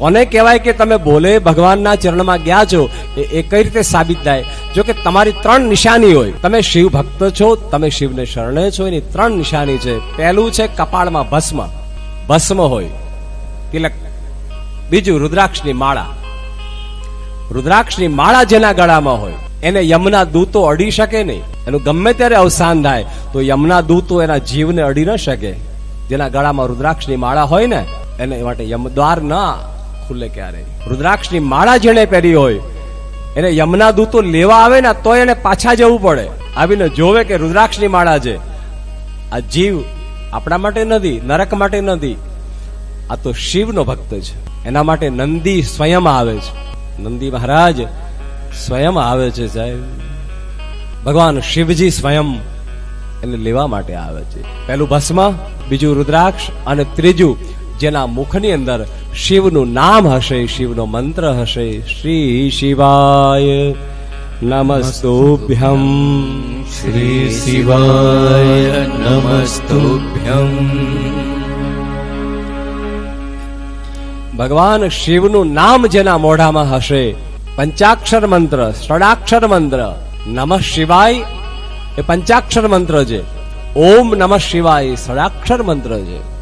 કોને કહેવાય કે તમે બોલે ભગવાનના ચરણમાં ગયા છો એ કઈ રીતે સાબિત થાય? જો કે તમારી ત્રણ નિશાની હોય. તમે શિવ ભક્ત છો, તમે શિવને શરણે છો, એની ત્રણ નિશાની છે. પહેલું છે કપાળમાં ભસ્મ હોય, તિલક. બીજું રુદ્રાક્ષની માળા. રુદ્રાક્ષની માળા જેના ગળામાં હોય એને યમના દૂતો અડી શકે નહીં. એનું ગમે ત્યારે અવસાન થાય તો યમના દૂતો એના જીવને અડી ન શકે. જેના ગળામાં રુદ્રાક્ષની માળા હોય ને એને માટે યમદ્વાર ના ખુલે ક્યારે. રુદ્રાક્ષની માળા જેને પહેરી હોય એને યમના દૂતો લેવા આવે ને તો એને પાછા જવું પડે. આવીને જોવે કે રુદ્રાક્ષની માળા છે. આ જીવ આપણા માટે નથી, નરક માટે નથી, આ તો શિવનો ભક્ત છે. એના માટે નંદી સ્વયં આવે છે. નંદી મહારાજ સ્વયં આવે છે સાહેબ. ભગવાન શિવજી સ્વયં એને લેવા માટે આવે છે. પહેલું ભસ્મ, બીજું રુદ્રાક્ષ અને ત્રીજું જેના મુખની અંદર શિવનું નામ હશે, શિવનો મંત્ર હશે. શ્રી શિવાય નમસ્તુભ્યમ, શ્રી શિવાય નમસ્તુભ્યમ. ભગવાન શિવનું નામ જેના મોઢામાં હશે, પંચાક્ષર મંત્ર, ષડાક્ષર મંત્ર, નમઃ શિવાય એ પંચાક્ષર મંત્ર છે, ઓમ નમઃ શિવાય ષડાક્ષર મંત્ર છે.